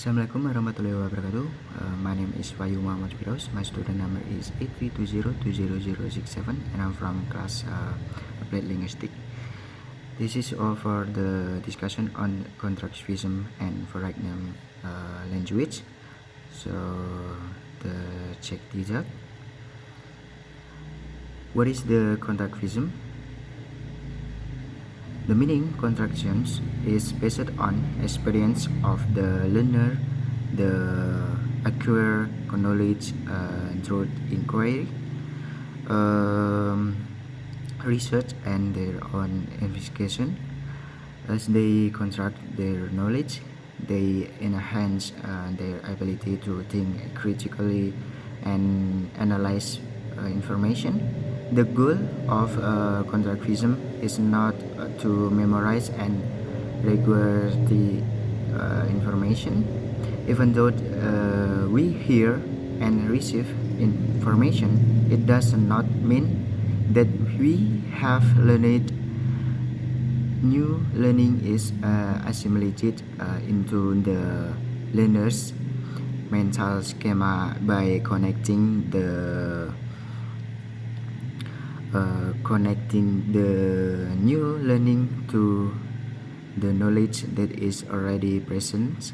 Assalamualaikum warahmatullahi wabarakatuh. My name is Wayu Muhammad Firoz. My student number is 8320200067 and I'm from class Applied Linguistics. This is all for the discussion on constructivism and foreign language. So check this out. What is the constructivism? The meaning constructions is based on experience of the learner, the acquire knowledge through inquiry, research, and their own investigation. As they construct their knowledge, they enhance their ability to think critically and analyze information. The goal of constructivism is not to memorize and regurgitate information. Even though we hear and receive information, it does not mean that we have learned. New learning is assimilated into the learner's mental schema by connecting the new learning to the knowledge that is already present.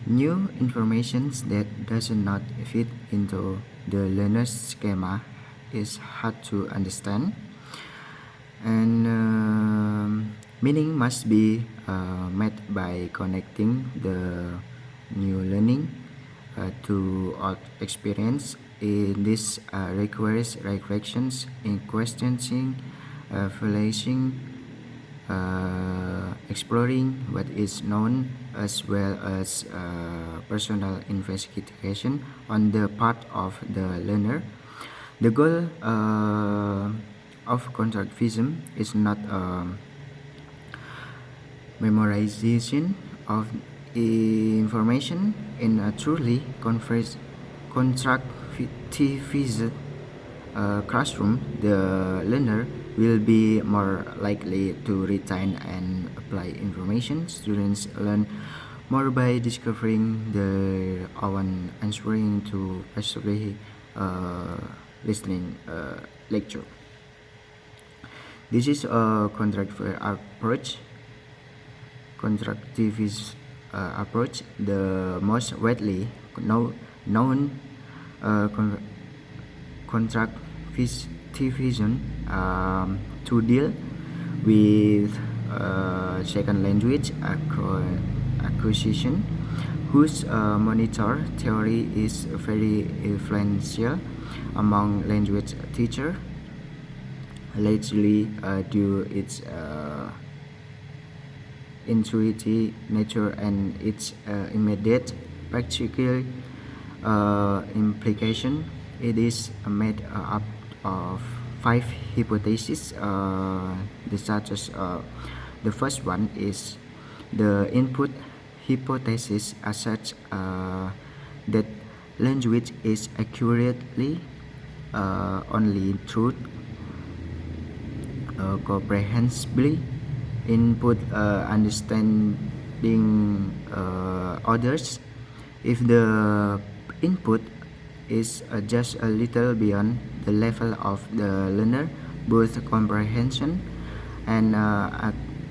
New information that does not fit into the learner's schema is hard to understand, and meaning must be met by connecting the new learning to old experience. This requires reflections in questioning, evaluating, exploring what is known, as well as personal investigation on the part of the learner. The goal of constructivism is not memorization of information. In a truly constructivist classroom, the learner will be more likely to retain and apply information. Students learn more by discovering their own answering to passively listening lecture. This is a constructivist approach. The most widely known constructivism to deal with second language acquisition, whose monitor theory is very influential among language teachers, largely due its intuitive nature and its immediate practical implication. It is made up of 5 hypotheses. The first one is the input hypothesis asserts that language is accurately only through comprehensibly input understanding others. If the input is just a little beyond the level of the learner, both comprehension and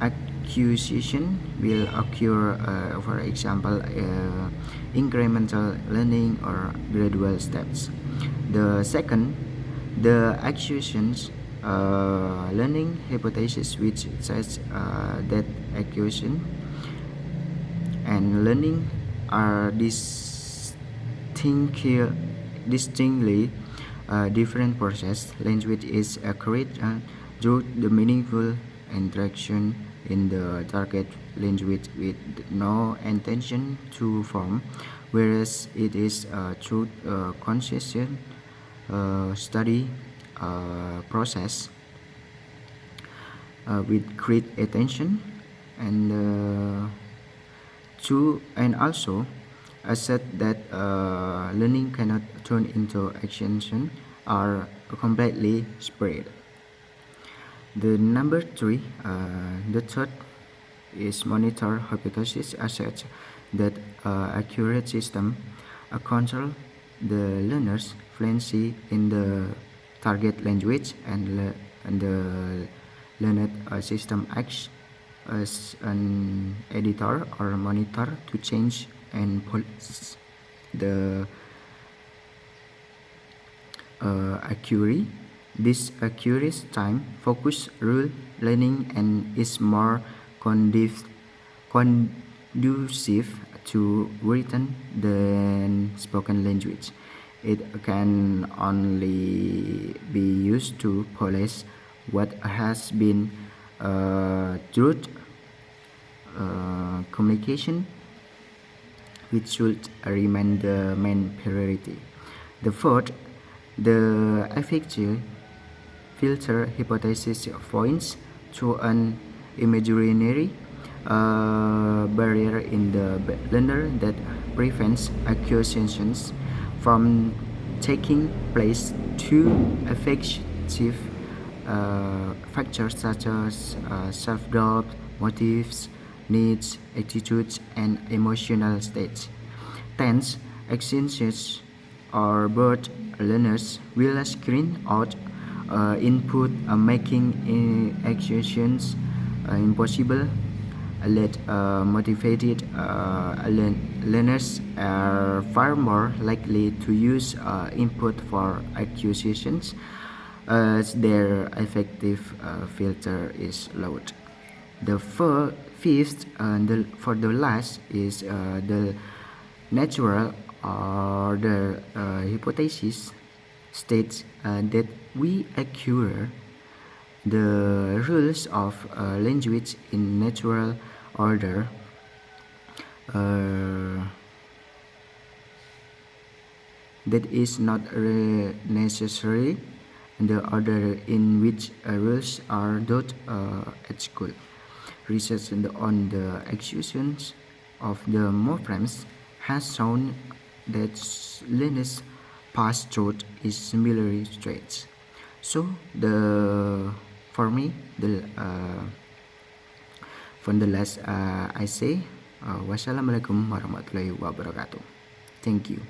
acquisition will occur, for example, incremental learning or gradual steps. The second, the acquisitions learning hypothesis, which says that acquisition and learning are distinctly different process. Language is created through the meaningful interaction in the target language with no intention to form, whereas it is through conscious study process with great attention, and also assert that learning cannot turn into action or completely spread. The third is monitor hypothesis asserts that accurate system control the learner's fluency in the target language, and the learned system acts as an editor or monitor to change and police the accuracy. This accuracy time focus rule learning and is more conducive to written than spoken language. It can only be used to polish what has been truth communication, which should remain the main priority. The fourth, the effective filter hypothesis points to an imaginary barrier in the learner that prevents acquisitions from taking place. Two effective factors such as self-doubt, motives, needs, attitudes, and emotional states. Tense exchanges or both learners will screen out input, making acquisitions impossible. Let motivated learners are far more likely to use input for acquisitions as their effective filter is lowered. The fifth and for the last is the natural order hypothesis states that we acquire the rules of language in natural order, that is not necessarily the order in which rules are taught at school. Research on the executions of the morphemes has shown that learners pass through is similarly straight. So for me from the last I say wassalamualaikum warahmatullahi wabarakatuh. Thank you.